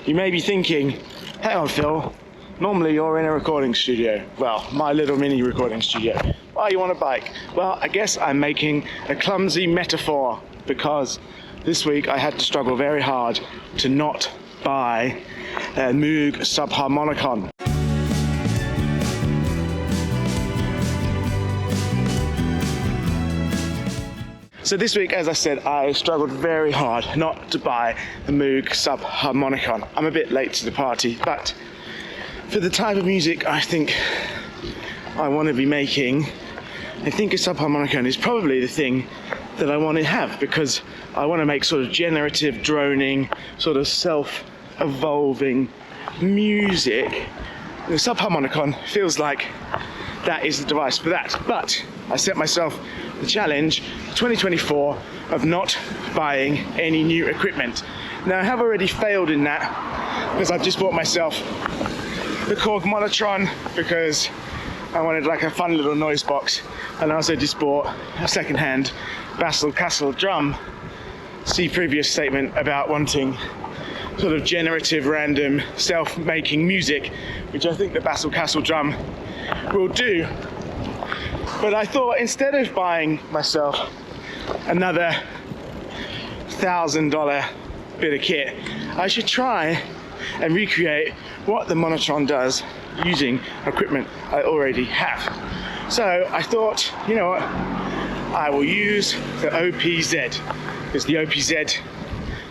You may be thinking, hang on Phil, normally you're in a recording studio. Well, my little mini recording studio. Why are you on a bike? Well, I guess I'm making a clumsy metaphor because this week I had to struggle very hard to not buy a Moog subharmonicon. So this week, as I said, I struggled very hard not to buy the Moog subharmonicon. I'm a bit late to the party, but for the type of music I think I want to be making, I think a subharmonicon is probably the thing that I want to have, because I want to make sort of generative, droning, sort of self-evolving music. The subharmonicon feels like that is the device for that. But I set myself the challenge 2024 of not buying any new equipment. Now I have already failed in that because I've just bought myself the Korg Monotron because I wanted like a fun little noise box, and I also just bought a second-hand Bassel Castle drum. See previous statement about wanting sort of generative, random, self-making music, which I think the Bassel Castle drum will do. But I thought instead of buying myself another $1,000 bit of kit, I should try and recreate what the Monotron does using equipment I already have. So I thought, you know what, I will use the OPZ, because the OPZ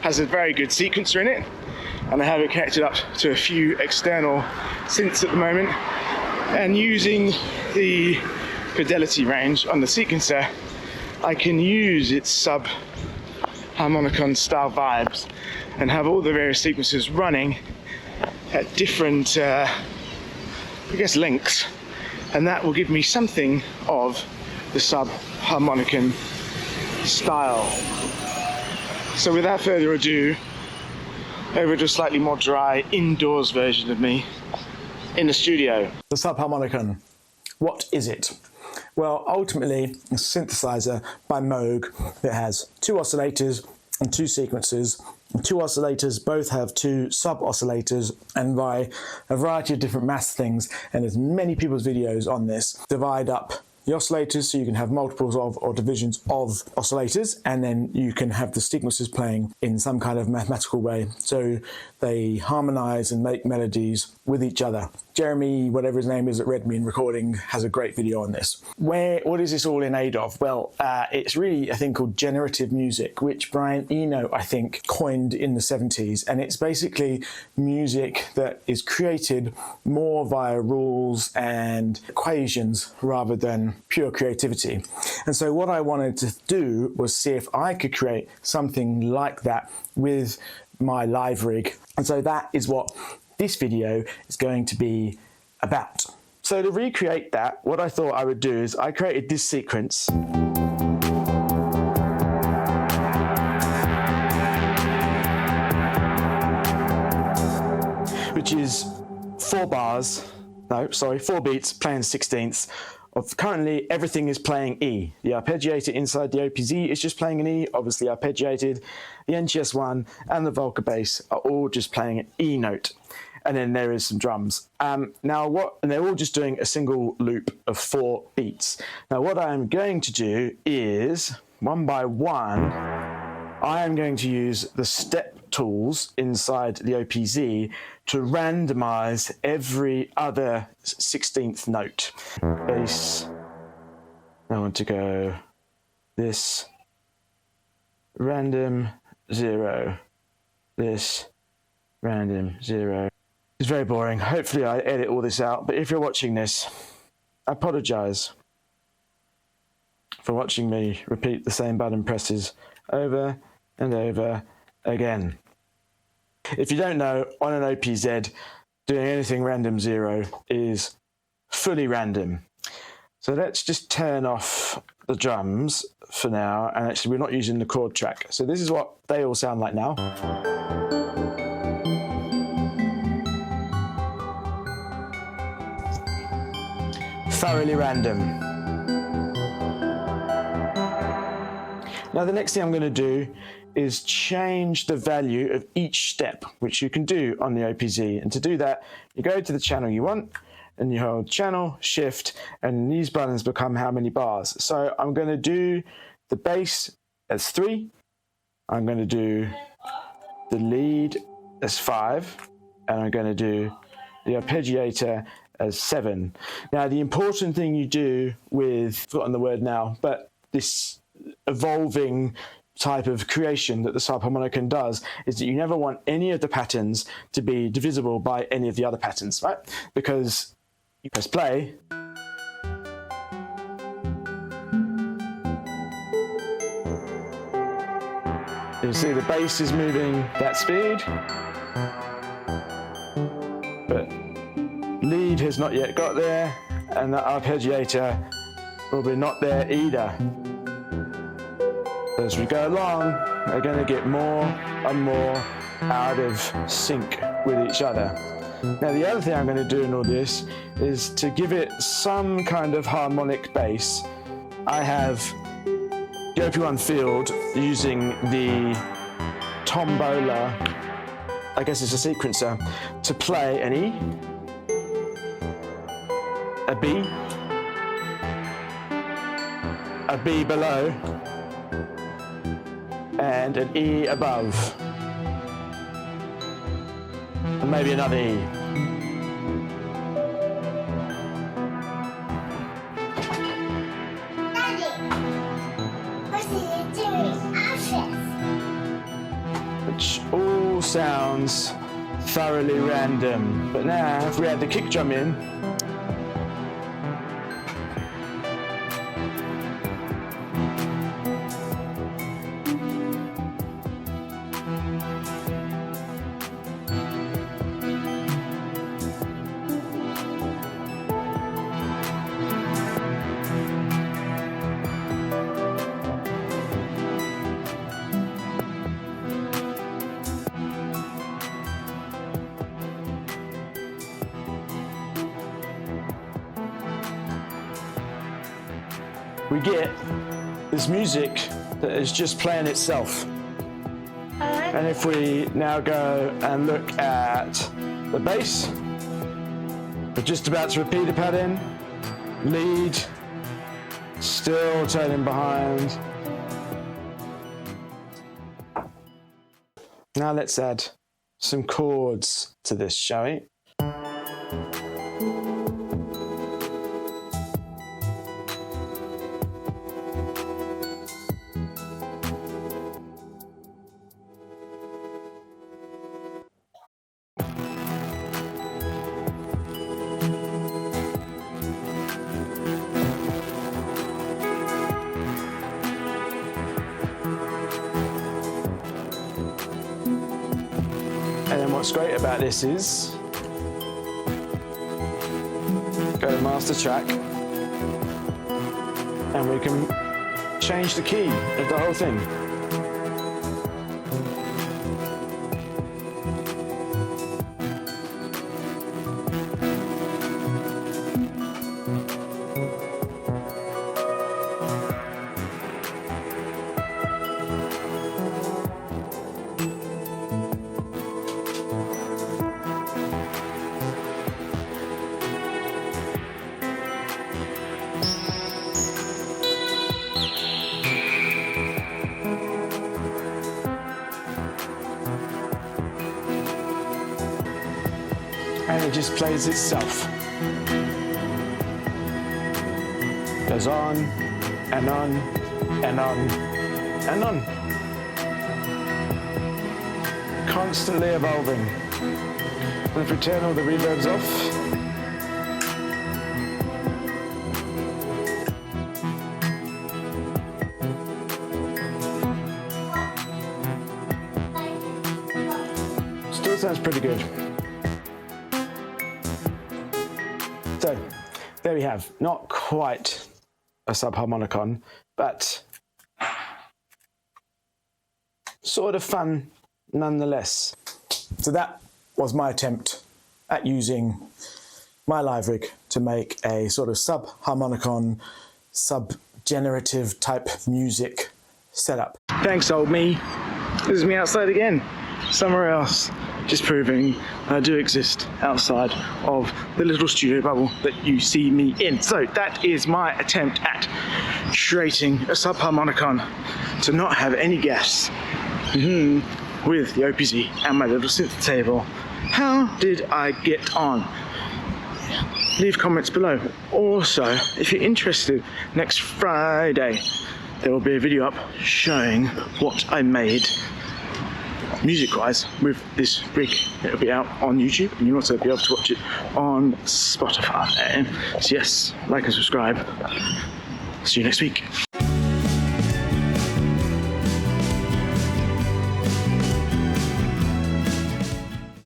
has a very good sequencer in it, and I have it connected up to a few external synths at the moment, and using the fidelity range on the sequencer, I can use its subharmonicon style vibes and have all the various sequences running at different, I guess, lengths, and that will give me something of the subharmonicon style. So without further ado, over to a slightly more dry indoors version of me in the studio. The subharmonicon, what is it? Well, ultimately, a synthesizer by Moog that has two oscillators and two sequencers. The two oscillators both have two sub-oscillators, and by a variety of different math things, and there's many people's videos on this, divide up the oscillators so you can have multiples of or divisions of oscillators, and then you can have the sequencers playing in some kind of mathematical way so they harmonize and make melodies with each other. Jeremy, whatever his name is at Redmi Recording, has a great video on this. What is this all in aid of? Well, it's really a thing called generative music, which Brian Eno, I think, coined in the 70s. And it's basically music that is created more via rules and equations rather than pure creativity. And so what I wanted to do was see if I could create something like that with my live rig. And so that is what this video is going to be about. So to recreate that, what I thought I would do is I created this sequence. Which is 4 beats playing 16ths of currently everything is playing E. The arpeggiator inside the OPZ is just playing an E, obviously arpeggiated. The NGS1 and the Volca bass are all just playing an E note. And then there is some drums. And they're all just doing a single loop of 4 beats. Now what I'm going to do is, one by one, I am going to use the step tools inside the OPZ to randomize every other 16th note. Bass, I want to go this, random, 0, this, random, 0. It's very boring. Hopefully I edit all this out, but if you're watching this, I apologize for watching me repeat the same button presses over and over again. If you don't know, on an OPZ, doing anything random 0 is fully random. So let's just turn off the drums for now, and actually we're not using the chord track. So this is what they all sound like now. Thoroughly random. Now the next thing I'm going to do is change the value of each step, which you can do on the OPZ. And to do that, you go to the channel you want, and you hold channel, shift, and these buttons become how many bars. So I'm going to do the bass as 3. I'm going to do the lead as 5. And I'm going to do the arpeggiator as 7. Now, the important thing you do with, I've forgotten the word now, but this evolving type of creation that the subharmonicon does is that you never want any of the patterns to be divisible by any of the other patterns, right? Because you press play, you see the bass is moving that speed, but lead has not yet got there, and the arpeggiator will be not there either. As we go along, we're going to get more and more out of sync with each other. Now, the other thing I'm going to do in all this is to give it some kind of harmonic bass. I have the OP1 field using the tombola, I guess it's a sequencer, to play an E, a B below, and an E above, and maybe another E. Which all sounds thoroughly random. But now, if we add the kick drum in, we get this music that is just playing itself. And if we now go and look at the bass, we're just about to repeat the pattern. Lead, still turning behind. Now let's add some chords to this, shall we? And then what's great about this is, go to master track, and we can change the key of the whole thing. And it just plays itself. Goes on, and on, and on, and on. Constantly evolving. And if we turn all the reverbs off, still sounds pretty good. So, there we have, not quite a subharmonicon, but sort of fun nonetheless. So that was my attempt at using my live rig to make a sort of subharmonicon, sub-generative type music setup. Thanks, old me. This is me outside again, somewhere else, just proving I do exist outside of the little studio bubble that you see me in. So that is my attempt at creating a subharmonicon to not have any gas with the OPZ and my little synth table. How did I get on? Leave comments below. Also, if you're interested, next Friday there will be a video up showing what I made music-wise with this rig. It'll be out on YouTube, and you'll also be able to watch it on Spotify. So yes, like and subscribe. See you next week.